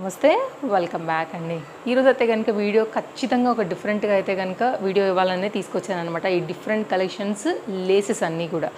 నమస్తే welcome back అండి. ఈరోజు అయితే కనుక వీడియో ఖచ్చితంగా ఒక డిఫరెంట్గా అయితే కనుక వీడియో ఇవ్వాలనే తీసుకొచ్చాను అనమాట. ఈ డిఫరెంట్ కలెక్షన్స్ లేసెస్ అన్నీ కూడా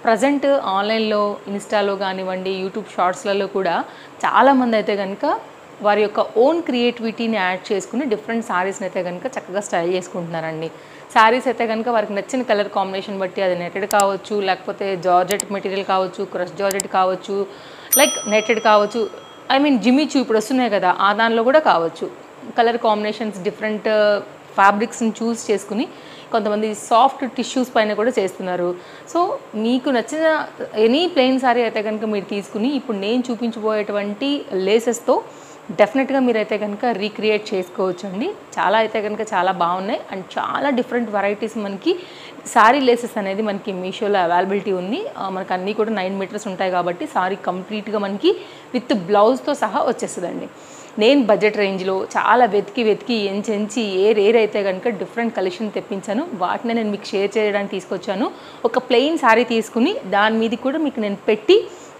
ప్రజెంట్ ఆన్లైన్లో ఇన్స్టాలో కానివ్వండి యూట్యూబ్ షార్ట్స్లలో కూడా చాలామంది అయితే కనుక వారి యొక్క ఓన్ క్రియేటివిటీని యాడ్ చేసుకుని డిఫరెంట్ శారీస్ని అయితే కనుక చక్కగా స్టైల్ చేసుకుంటున్నారండి. శారీస్ అయితే కనుక వారికి నచ్చిన కలర్ కాంబినేషన్ బట్టి అది నెటెడ్ కావచ్చు, లేకపోతే జార్జెట్ మెటీరియల్ కావచ్చు, క్రష్ జార్జెట్ కావచ్చు, లైక్ నెటెడ్ కావచ్చు, ఐ మీన్ జిమ్మిచూ ఇప్పుడు వస్తున్నాయి కదా ఆ దానిలో కూడా కావచ్చు. కలర్ కాంబినేషన్స్ డిఫరెంట్ ఫ్యాబ్రిక్స్ని చూస్ చేసుకుని కొంతమంది సాఫ్ట్ టిష్యూస్ పైన కూడా చేస్తున్నారు. సో మీకు నచ్చిన ఎనీ ప్లెయిన్ సారీ అయితే కనుక మీరు తీసుకుని ఇప్పుడు నేను చూపించబోయేటువంటి లేసెస్తో డెఫినెట్గా మీరైతే కనుక రీక్రియేట్ చేసుకోవచ్చు అండి. చాలా అయితే కనుక చాలా బాగున్నాయి అండ్ చాలా డిఫరెంట్ వెరైటీస్ మనకి సారీ లేసెస్ అనేది మనకి మీషోలో అవైలబిలిటీ ఉంది. మనకు అన్నీ కూడా 9 మీటర్స్ ఉంటాయి కాబట్టి సారీ కంప్లీట్గా మనకి విత్ బ్లౌజ్తో సహా వచ్చేస్తుందండి. నేను బడ్జెట్ రేంజ్లో చాలా వెతికి ఎంచి ఏరైతే కనుక డిఫరెంట్ కలెక్షన్ తెప్పించాను. వాటిని నేను మీకు షేర్ చేయడానికి తీసుకొచ్చాను. ఒక ప్లెయిన్ సారీ తీసుకుని దాని మీద కూడా మీకు నేను పెట్టి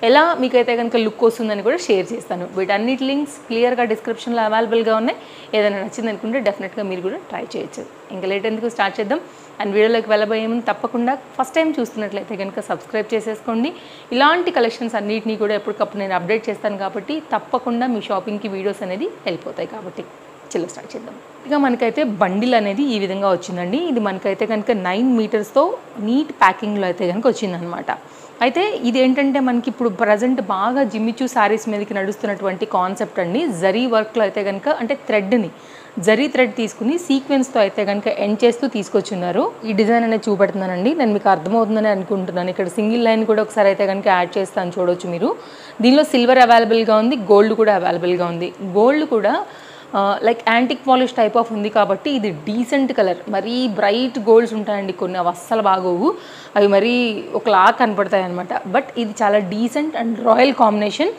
ఎలా మీకైతే కనుక లుక్ వస్తుందని కూడా షేర్ చేస్తాను. వీటన్నిటి లింక్స్ క్లియర్గా డిస్క్రిప్షన్లో అవైలబుల్గా ఉన్నాయి. ఏదైనా నచ్చింది అనుకుంటే డెఫినెట్గా మీరు కూడా ట్రై చేయొచ్చు. ఇంకా లేట్ ఎందుకు స్టార్ట్ చేద్దాం. అండ్ వీడియోలోకి వెళ్ళబోయే ముందు తప్పకుండా ఫస్ట్ టైం చూస్తున్నట్లయితే కనుక సబ్స్క్రైబ్ చేసేసుకోండి. ఇలాంటి కలెక్షన్స్ అన్నిటినీ కూడా ఎప్పటికప్పుడు నేను అప్డేట్ చేస్తాను కాబట్టి తప్పకుండా మీ షాపింగ్కి వీడియోస్ అనేది వెళ్ళిపోతాయి. కాబట్టి చిల్ల స్టార్ట్ చేద్దాం. ఇక మనకైతే బండిల్ అనేది ఈ విధంగా వచ్చిందండి. ఇది మనకైతే కనుక 9 మీటర్స్తో నీట్ ప్యాకింగ్లో అయితే కనుక వచ్చిందనమాట. అయితే ఇది ఏంటంటే మనకి ఇప్పుడు ప్రజెంట్ బాగా జిమ్మిచూ శారీస్ మీదకి నడుస్తున్నటువంటి కాన్సెప్ట్ అండి. జరీ వర్క్లో అయితే కనుక అంటే జరీ థ్రెడ్ తీసుకుని సీక్వెన్స్తో అయితే కనుక ఎండ్ చేస్తూ తీసుకొచ్చున్నారు. ఈ డిజైన్ అనేది చూపెడుతున్నానండి. నేను మీకు అర్థమవుతుందని అనుకుంటున్నాను. ఇక్కడ సింగిల్ లైన్ కూడా ఒకసారి అయితే కనుక యాడ్ చేస్తాను చూడవచ్చు మీరు. దీనిలో సిల్వర్ అవైలబుల్గా ఉంది, గోల్డ్ కూడా అవైలబుల్గా ఉంది. గోల్డ్ కూడా like antique polish type of ఉంది కాబట్టి ఇది డీసెంట్ కలర్. మరీ బ్రైట్ గోల్డ్స్ ఉంటాయండి కొన్ని, అవి అస్సలు బాగోవు, అవి మరీ ఒకలా కనపడతాయి అనమాట. బట్ ఇది చాలా decent and royal combination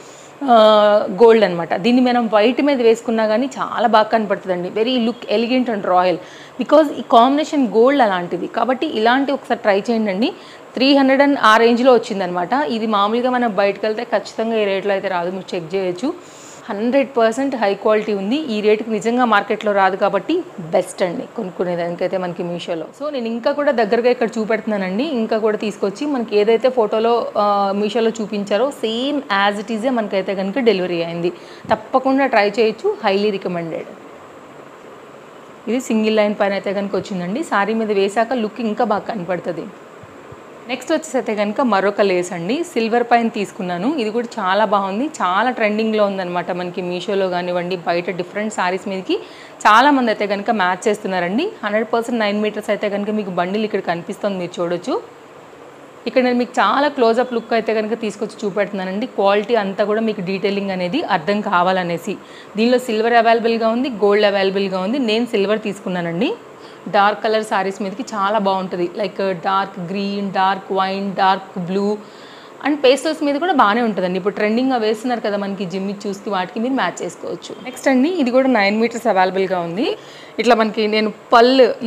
gold అనమాట. దీన్ని మనం వైట్ మీద వేసుకున్నా కానీ చాలా బాగా కనపడుతుందండి. Very look elegant and royal because ఈ కాంబినేషన్ గోల్డ్ అలాంటిది కాబట్టి ఇలాంటి ఒకసారి ట్రై చేయండి. 300 అండ్ ఆ రేంజ్లో వచ్చిందనమాట. ఇది మామూలుగా మనం బయటకు వెళ్తే ఖచ్చితంగా ఈ రేట్లో అయితే రాదు, మీరు చెక్ చేయొచ్చు. 100% హై క్వాలిటీ ఉంది. ఈ రేటుకి నిజంగా మార్కెట్లో రాదు కాబట్టి బెస్ట్ అండి కొనుక్కునేదానికైతే మనకి మీషోలో. సో నేను ఇంకా కూడా దగ్గరగా ఇక్కడ చూపెడుతున్నానండి. ఇంకా కూడా తీసుకొచ్చి మనకి ఏదైతే ఫోటోలో మీషోలో చూపించారో సేమ్ యాజ్ ఇట్ ఈజే మనకైతే కనుక డెలివరీ అయింది. తప్పకుండా ట్రై చేయొచ్చు, హైలీ రికమెండెడ్. ఇది సింగిల్ లైన్ పైన అయితే కనుక వచ్చిందండి. సారీ మీద వేసాక లుక్ ఇంకా బాగా కనపడుతుంది. నెక్స్ట్ వచ్చేసి అయితే కనుక మరొక లేస్ అండి. సిల్వర్ పైన తీసుకున్నాను. ఇది కూడా చాలా బాగుంది, చాలా ట్రెండింగ్లో ఉందన్నమాట మనకి మీషోలో కానివ్వండి, బయట డిఫరెంట్ శారీస్ మీదకి చాలామంది అయితే కనుక మ్యాచ్ చేస్తున్నారండి. 100% 9 మీటర్స్ అయితే కనుక మీకు బండిల్ ఇక్కడ కనిపిస్తుంది, మీరు చూడొచ్చు. ఇక్కడ నేను మీకు చాలా క్లోజప్ లుక్ అయితే కనుక తీసుకొచ్చి చూపెడుతున్నానండి. క్వాలిటీ అంతా కూడా మీకు డీటెయిలింగ్ అనేది అర్థం కావాలనేసి. దీనిలో సిల్వర్ అవైలబుల్గా ఉంది, గోల్డ్ అవైలబుల్గా ఉంది. నేను సిల్వర్ తీసుకున్నానండి. డార్క్ కలర్ శారీస్ మీదకి చాలా బాగుంటుంది. Like dark green, dark wine, dark blue and pastels మీద కూడా బాగానే ఉంటుందండి. ఇప్పుడు ట్రెండింగ్గా వేస్తున్నారు కదా మనకి జిమ్మిచూస్కి, వాటికి మీరు మ్యాచ్ చేసుకోవచ్చు. నెక్స్ట్ అండి ఇది కూడా 9 మీటర్స్ అవైలబుల్గా ఉంది. ఇట్లా మనకి నేను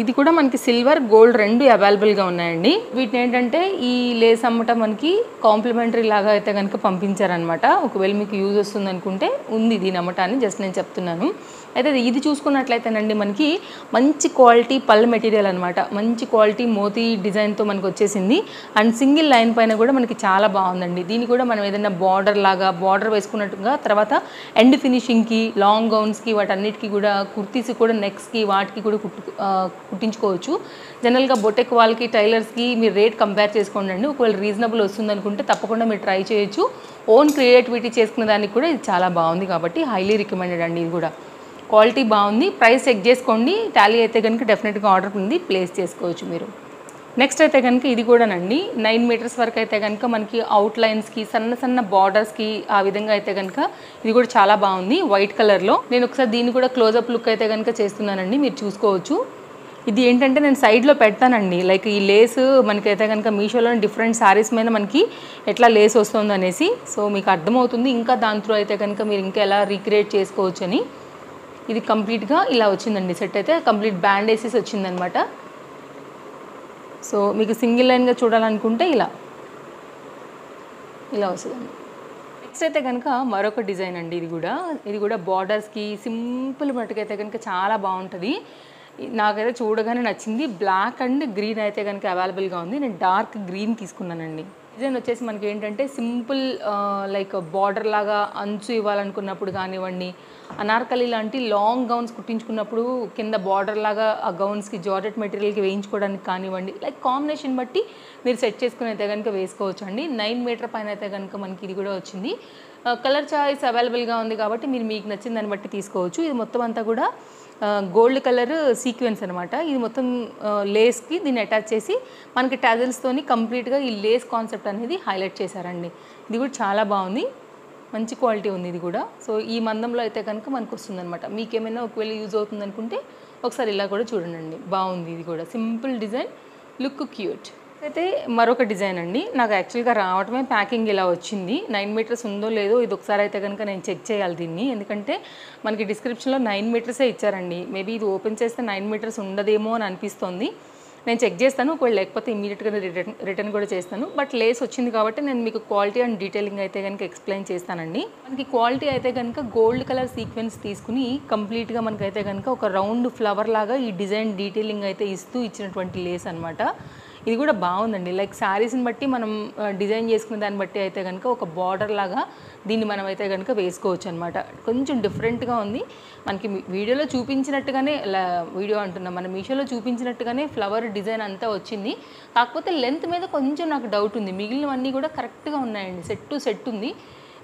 ఇది కూడా మనకి సిల్వర్ గోల్డ్ రెండు అవైలబుల్గా ఉన్నాయండి. వీటిని ఏంటంటే ఈ లేస్ అమ్మటం మనకి కాంప్లిమెంటరీ లాగా అయితే కనుక పంపించారనమాట. ఒకవేళ మీకు యూజ్ వస్తుంది అనుకుంటే ఉంది దీని అమ్మటాన్ని, జస్ట్ నేను చెప్తున్నాను. అయితే ఇది చూసుకున్నట్లయితేనండి మనకి మంచి క్వాలిటీ పళ్ళు మెటీరియల్ అనమాట. మంచి క్వాలిటీ మోతీ డిజైన్తో మనకు వచ్చేసింది. అండ్ సింగిల్ లైన్ పైన కూడా మనకి చాలా బాగుందండి. దీన్ని కూడా మనం ఏదైనా బార్డర్ వేసుకున్నట్టుగా తర్వాత ఎండ్ ఫినిషింగ్కి, లాంగ్ గౌన్స్కి, వాటన్నిటికీ కూడా కుర్తీస్ కూడా నెక్స్కి వాటికి కూడా కుట్టించుకోవచ్చు. జనరల్గా బొటెక్ వాళ్ళకి, టైలర్స్కి మీరు రేట్ కంపేర్ చేసుకోండి. ఒకవేళ రీజనబుల్ వస్తుంది అనుకుంటే తప్పకుండా మీరు ట్రై చేయొచ్చు. ఓన్ క్రియేటివిటీ చేసుకునే దానికి కూడా ఇది చాలా బాగుంది కాబట్టి హైలీ రికమెండెడ్ అండి. ఇది కూడా క్వాలిటీ బాగుంది. ప్రైస్ చెక్ చేసుకోండి. టాలీ అయితే కనుక డెఫినెట్గా ఆర్డర్ ఉంది, ప్లేస్ చేసుకోవచ్చు మీరు. నెక్స్ట్ అయితే కనుక ఇది కూడానండి 9 మీటర్స్ వరకు అయితే కనుక మనకి అవుట్లైన్స్కి, సన్న బార్డర్స్కి ఆ విధంగా అయితే కనుక ఇది కూడా చాలా బాగుంది వైట్ కలర్లో. నేను ఒకసారి దీన్ని కూడా క్లోజప్ లుక్ అయితే కనుక చేస్తున్నానండి, మీరు చూసుకోవచ్చు. ఇది ఏంటంటే నేను సైడ్లో పెడతానండి. లైక్ ఈ లేస్ మనకైతే కనుక మీషోలో డిఫరెంట్ శారీస్ మీద మనకి ఎట్లా లేస్ వస్తుంది అనేసి. సో మీకు అర్థమవుతుంది. ఇంకా దాంట్లో అయితే కనుక మీరు ఇంకా ఎలా రీక్రియేట్ చేసుకోవచ్చు అని. ఇది కంప్లీట్గా ఇలా వచ్చిందండి. సెట్ అయితే కంప్లీట్ బ్యాండ్ వేసేసి వచ్చిందనమాట. సో మీకు సింగిల్ లైన్గా చూడాలనుకుంటే ఇలా వస్తుందండి. నెక్స్ట్ అయితే కనుక మరొక డిజైన్ అండి. ఇది కూడా బార్డర్స్కి సింపుల్ మట్టుకైతే కనుక చాలా బాగుంటుంది. నాకైతే చూడగానే నచ్చింది. బ్లాక్ అండ్ గ్రీన్ అయితే కనుక అవైలబుల్గా ఉంది. నేను డార్క్ గ్రీన్ తీసుకున్నానండి. డిజైన్ వచ్చేసి మనకి ఏంటంటే సింపుల్ లైక్ బార్డర్ లాగా అంచు ఇవ్వాలనుకున్నప్పుడు కానివ్వండి, అనార్కలి లాంటి లాంగ్ గౌన్స్ కుట్టించుకున్నప్పుడు కింద బార్డర్ లాగా ఆ గౌన్స్కి జార్జెట్ మెటీరియల్కి వేయించుకోవడానికి కానివ్వండి, లైక్ కాంబినేషన్ బట్టి మీరు సెట్ చేసుకుని అయితే కనుక వేసుకోవచ్చు అండి. 9 మీటర్ పైన అయితే కనుక మనకి ఇది కూడా వచ్చింది. కలర్ చాయిస్ అవైలబుల్గా ఉంది కాబట్టి మీరు మీకు నచ్చిన దాన్ని బట్టి తీసుకోవచ్చు. ఇది మొత్తం అంతా కూడా గోల్డ్ కలర్ సీక్వెన్స్ అనమాట. ఇది మొత్తం లేస్కి దీన్ని అటాచ్ చేసి మనకి టాజల్స్తోని కంప్లీట్గా ఈ లేస్ కాన్సెప్ట్ అనేది హైలైట్ చేశారండి. ఇది కూడా చాలా బాగుంది, మంచి క్వాలిటీ ఉంది ఇది కూడా. సో ఈ మందంలో అయితే కనుక మనకు వస్తుందన్నమాట. మీకేమైనా ఒకవేళ యూజ్ అవుతుంది అనుకుంటే ఒకసారి ఇలా కూడా చూడండి, బాగుంది. ఇది కూడా సింపుల్ డిజైన్, లుక్ క్యూట్. అయితే మరొక డిజైన్ అండి. నాకు యాక్చువల్గా రావటమే ప్యాకింగ్ ఇలా వచ్చింది. 9 మీటర్స్ ఉందో లేదో ఇది ఒకసారి అయితే కనుక నేను చెక్ చేయాలి దీన్ని. ఎందుకంటే మనకి డిస్క్రిప్షన్లో 9 మీటర్సే ఇచ్చారండి. మేబీ ఇది ఓపెన్ చేస్తే 9 మీటర్స్ ఉండదేమో అని అనిపిస్తోంది. నేను చెక్ చేస్తాను, ఒకవేళ లేకపోతే ఇమీడియట్గా రిటర్న్ కూడా చేస్తాను. బట్ లేస్ వచ్చింది కాబట్టి నేను మీకు క్వాలిటీ అండ్ డీటెయిలింగ్ అయితే కనుక ఎక్స్ప్లెయిన్ చేస్తానండి. మనకి క్వాలిటీ అయితే కనుక గోల్డ్ కలర్ సీక్వెన్స్ తీసుకుని కంప్లీట్గా మనకైతే కనుక ఒక రౌండ్ ఫ్లవర్ లాగా ఈ డిజైన్ డీటెయిలింగ్ అయితే ఇచ్చినటువంటి లేస్ అనమాట. ఇది కూడా బాగుందండి. లైక్ శారీస్ని బట్టి మనం డిజైన్ చేసుకునే దాన్ని బట్టి అయితే కనుక ఒక బార్డర్ లాగా దీన్ని మనం అయితే కనుక వేసుకోవచ్చు అనమాట. కొంచెం డిఫరెంట్గా ఉంది. మనకి వీడియోలో చూపించినట్టుగానే మన మీషోలో చూపించినట్టుగానే ఫ్లవర్ డిజైన్ అంతా వచ్చింది. కాకపోతే లెంత్ మీద కొంచెం నాకు డౌట్ ఉంది. మిగిలినవన్నీ కూడా కరెక్ట్గా ఉన్నాయండి, సెట్ ఉంది.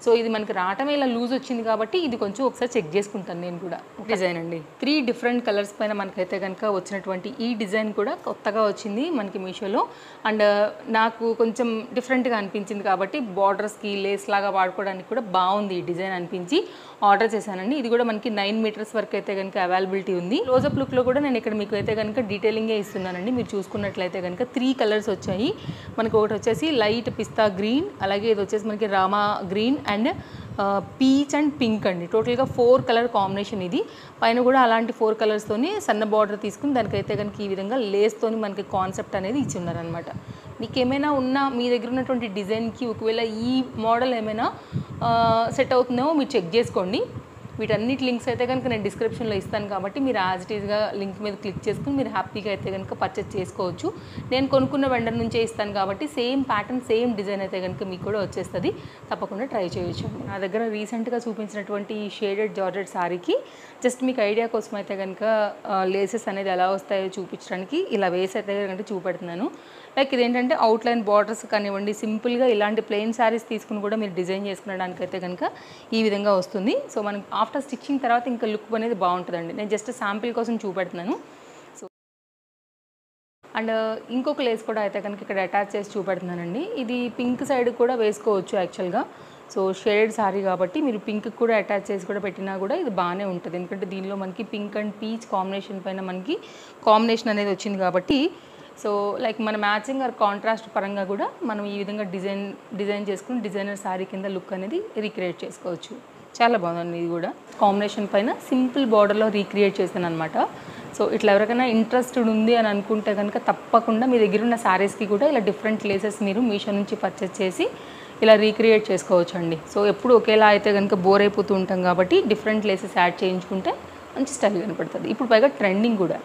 సో ఇది మనకి రావటమే ఇలా లూజ్ వచ్చింది కాబట్టి ఇది కొంచెం ఒకసారి చెక్ చేసుకుంటాను నేను కూడా. డిజైన్ అండి, 3 డిఫరెంట్ కలర్స్ పైన మనకైతే కనుక వచ్చినటువంటి ఈ డిజైన్ కూడా కొత్తగా వచ్చింది మనకి మీషోలో. అండ్ నాకు కొంచెం డిఫరెంట్గా అనిపించింది కాబట్టి బార్డర్స్కి లేస్ లాగా వాడుకోవడానికి కూడా బాగుంది ఈ డిజైన్ అనిపించి ఆర్డర్ చేశానండి. ఇది కూడా మనకి 9 మీటర్స్ వరకు అయితే కనుక అవైలబిలిటీ ఉంది. క్లోజప్ లుక్లో కూడా నేను ఇక్కడ మీకు అయితే కనుక డీటెయిలింగే ఇస్తున్నానండి. మీరు చూసుకున్నట్లయితే కనుక 3 కలర్స్ వచ్చాయి మనకి. ఒకటి వచ్చేసి లైట్ పిస్తా గ్రీన్, అలాగే ఇది వచ్చేసి మనకి Rama green and peach and pink అండి. టోటల్గా 4 కలర్ కాంబినేషన్ ఇది. పైన కూడా అలాంటి 4 కలర్స్తోని సన్న బార్డర్ తీసుకుని దానికైతే కనుక ఈ విధంగా లేస్తోని మనకి కాన్సెప్ట్ అనేది ఇచ్చి ఉన్నారనమాట. మీకు ఏమైనా ఉన్నా మీ దగ్గర ఉన్నటువంటి డిజైన్కి ఒకవేళ ఈ మోడల్ ఏమైనా సెట్ అవుతుందేమో మీరు చెక్ చేసుకోండి. వీటన్నిటి లింక్స్ అయితే కనుక నేను డిస్క్రిప్షన్లో ఇస్తాను కాబట్టి మీరు యాజ్ ఇట్ ఈస్గా లింక్ మీద క్లిక్ చేసుకుని మీరు హ్యాపీగా అయితే కనుక పర్చేస్ చేసుకోవచ్చు. నేను కొనుక్కున్న వెండర్ నుంచే ఇస్తాను కాబట్టి సేమ్ ప్యాటర్న్ సేమ్ డిజైన్ అయితే కనుక మీకు కూడా వచ్చేస్తుంది. తప్పకుండా ట్రై చేయొచ్చు. నా దగ్గర రీసెంట్గా చూపించినటువంటి ఈ షేడెడ్ జార్జెట్ శారీకి జస్ట్ మీకు ఐడియా కోసం అయితే కనుక లేసెస్ అనేది ఎలా వస్తాయో చూపించడానికి ఇలా వేసి అయితే కనుక చూపెడుతున్నాను. లైక్ ఇదేంటంటే అవుట్లైన్ బార్డర్స్ కానివ్వండి, సింపుల్గా ఇలాంటి ప్లెయిన్ శారీస్ తీసుకుని కూడా మీరు డిజైన్ చేసుకునేడానికి అయితే కనుక ఈ విధంగా వస్తుంది. సో మనకి ఆఫ్టర్ స్టిచ్చింగ్ తర్వాత ఇంకా లుక్ అనేది బాగుంటుందండి. నేను జస్ట్ శాంపిల్ కోసం చూపెడుతున్నాను. సో అండ్ ఇంకొక లేస్ కూడా అయితే కనుక ఇక్కడ అటాచ్ చేసి చూపెడుతున్నానండి. ఇది పింక్ సైడ్ కూడా వేసుకోవచ్చు యాక్చువల్గా. సో షేడెడ్ శారీ కాబట్టి మీరు పింక్ కూడా అటాచ్ చేసి కూడా పెట్టినా కూడా ఇది బాగానే ఉంటుంది. ఎందుకంటే దీనిలో మనకి పింక్ అండ్ పీచ్ కాంబినేషన్ పైన మనకి కాంబినేషన్ అనేది వచ్చింది కాబట్టి సో లైక్ మన మ్యాచింగ్ ఆర్ కాంట్రాస్ట్ పరంగా కూడా మనం ఈ విధంగా డిజైన్ చేసుకుని డిజైనర్ శారీ కింద లుక్ అనేది రీక్రియేట్ చేసుకోవచ్చు. చాలా బాగుంది. ఇది కూడా కాంబినేషన్ పైన సింపుల్ బార్డర్లో రీక్రియేట్ చేశాను అనమాట. సో ఇట్లా ఎవరికైనా ఇంట్రెస్టెడ్ ఉంది అని అనుకుంటే కనుక తప్పకుండా మీ దగ్గర ఉన్న శారీస్కి కూడా ఇలా డిఫరెంట్ లేసెస్ మీరు మీషో నుంచి పర్చేస్ చేసి ఇలా రీక్రియేట్ చేసుకోవచ్చు అండి. సో ఎప్పుడు ఒకేలా అయితే కనుక బోర్ అయిపోతూ ఉంటాం కాబట్టి డిఫరెంట్ లేసెస్ యాడ్ చేయించుకుంటే మంచి స్టైల్ కనపడుతుంది. ఇప్పుడు పైగా ట్రెండింగ్ కూడా.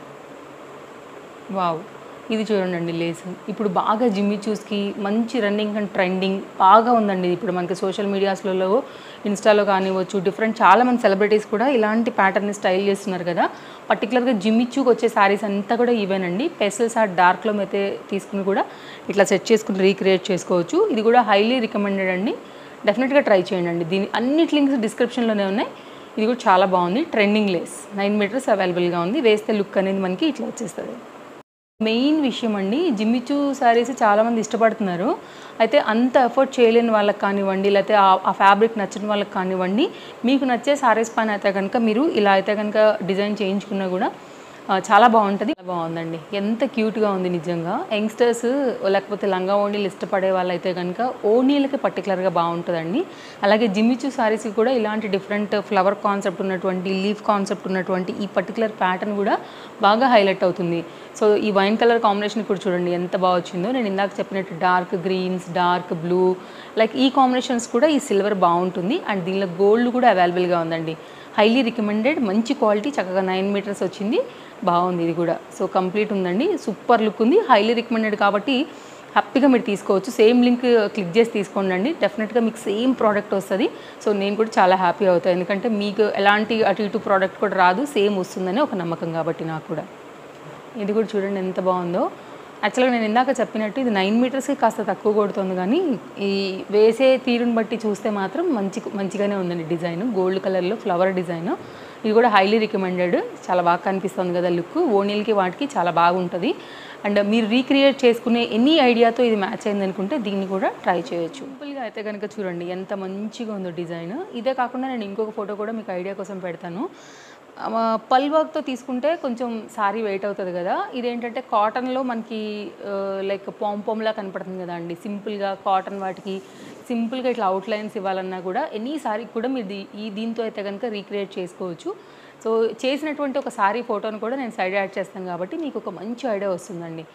వావ్, ఇది చూడండి లేస్. ఇప్పుడు బాగా జిమ్మి చూస్కి మంచి రన్నింగ్ అండ్ ట్రెండింగ్ బాగా ఉందండి. ఇప్పుడు మనకి సోషల్ మీడియాస్లలో ఇన్స్టాలో కానివ్వచ్చు డిఫరెంట్ చాలామంది సెలబ్రిటీస్ కూడా ఇలాంటి ప్యాటర్న్ని స్టైల్ చేస్తున్నారు కదా. పర్టికులర్గా జిమ్మిచ్చుకి వచ్చే శారీస్ అంతా కూడా ఇవేనండి. పెసల్స్ ఆర్ డార్క్లో అయితే తీసుకుని కూడా ఇట్లా సెట్ చేసుకుని రీక్రియేట్ చేసుకోవచ్చు. ఇది కూడా హైలీ రికమెండెడ్ అండి. డెఫినెట్గా ట్రై చేయండి అండి. దీని అన్నిటి లింక్స్ డిస్క్రిప్షన్లోనే ఉన్నాయి. ఇది కూడా చాలా బాగుంది. ట్రెండింగ్ లేస్ 9 మీటర్స్ అవైలబుల్గా ఉంది. వేస్తే లుక్ అనేది మనకి ఇట్లా వచ్చేస్తుంది. మెయిన్ విషయం అండి, జిమ్మిచూ శారీస్ చాలామంది ఇష్టపడుతున్నారు. అయితే అంత ఎఫర్ట్ చేయలేని వాళ్ళకి కానివ్వండి, లేకపోతే ఆ ఫ్యాబ్రిక్ నచ్చని వాళ్ళకి కానివ్వండి, మీకు నచ్చే శారీస్ పైన అయితే కనుక మీరు ఇలా అయితే కనుక డిజైన్ చేయించుకున్నా కూడా చాలా బాగుంటుంది. బాగుందండి, ఎంత క్యూట్గా ఉంది నిజంగా. యంగ్స్టర్స్ లేకపోతే లంగా ఓణీలు ఇష్టపడే వాళ్ళైతే కనుక ఓణీలకి పర్టికులర్గా బాగుంటుందండి. అలాగే జిమ్మిచూ శారీస్కి కూడా ఇలాంటి డిఫరెంట్ ఫ్లవర్ కాన్సెప్ట్ ఉన్నటువంటి, లీఫ్ కాన్సెప్ట్ ఉన్నటువంటి ఈ పర్టికులర్ ప్యాటర్న్ కూడా బాగా హైలైట్ అవుతుంది. సో ఈ వైన్ కలర్ కాంబినేషన్ ఇప్పుడు చూడండి ఎంత బాగా వచ్చిందో. నేను ఇందాక చెప్పినట్టు dark greens, dark blue, like ఈ కాంబినేషన్స్ కూడా ఈ సిల్వర్ బాగుంటుంది. అండ్ దీనిలో గోల్డ్ కూడా అవైలబుల్గా ఉందండి. హైలీ రికమెండెడ్, మంచి క్వాలిటీ, చక్కగా 9 మీటర్స్ వచ్చింది, బాగుంది ఇది కూడా. సో కంప్లీట్ ఉందండి, సూపర్ లుక్ ఉంది, హైలీ రికమెండెడ్ కాబట్టి హ్యాపీగా మీరు తీసుకోవచ్చు. సేమ్ లింక్ క్లిక్ చేసి తీసుకోండి, డెఫినెట్గా మీకు సేమ్ ప్రోడక్ట్ వస్తుంది. సో నేను కూడా చాలా హ్యాపీ అవుతాను, ఎందుకంటే మీకు ఎలాంటి అటు ఇటు ప్రోడక్ట్ కూడా రాదు, సేమ్ వస్తుందని ఒక నమ్మకం కాబట్టి నాకు కూడా. ఇది కూడా చూడండి ఎంత బాగుందో. యాక్చువల్గా నేను ఇందాక చెప్పినట్టు ఇది 9 మీటర్స్కి కాస్త తక్కువ కొడుతుంది, కానీ ఈ వేసే తీరుని బట్టి చూస్తే మాత్రం మంచిగానే ఉందండి డిజైన్. గోల్డ్ కలర్లో ఫ్లవర్ డిజైన్, ఇది కూడా హైలీ రికమెండెడ్. చాలా బాగా కనిపిస్తుంది కదా లుక్, ఓణీలకి వాటికి చాలా బాగుంటుంది. అండ్ మీరు రీక్రియేట్ చేసుకునే ఎనీ ఐడియాతో ఇది మ్యాచ్ అయింది అనుకుంటే దీన్ని కూడా ట్రై చేయొచ్చు. సింపుల్గా అయితే కనుక చూడండి ఎంత మంచిగా ఉందో డిజైన్. ఇదే కాకుండా నేను ఇంకొక ఫోటో కూడా మీకు ఐడియా కోసం పెడతాను. పల్ వర్క్తో తీసుకుంటే కొంచెం సారీ వెయిట్ అవుతుంది కదా, ఇదేంటంటే కాటన్లో మనకి లైక్ పాంలా కనపడుతుంది కదా అండి. సింపుల్గా కాటన్ వాటికి సింపుల్గా ఇట్లా అవుట్లైన్స్ ఇవ్వాలన్నా కూడా ఎనీ సారీకి కూడా మీరు దీంతో అయితే కనుక రీక్రియేట్ చేసుకోవచ్చు. సో చేసినటువంటి ఒక సారీ ఫోటోను కూడా నేను సైడ్ యాడ్ చేస్తాను కాబట్టి మీకు ఒక మంచి ఐడియా వస్తుందండి.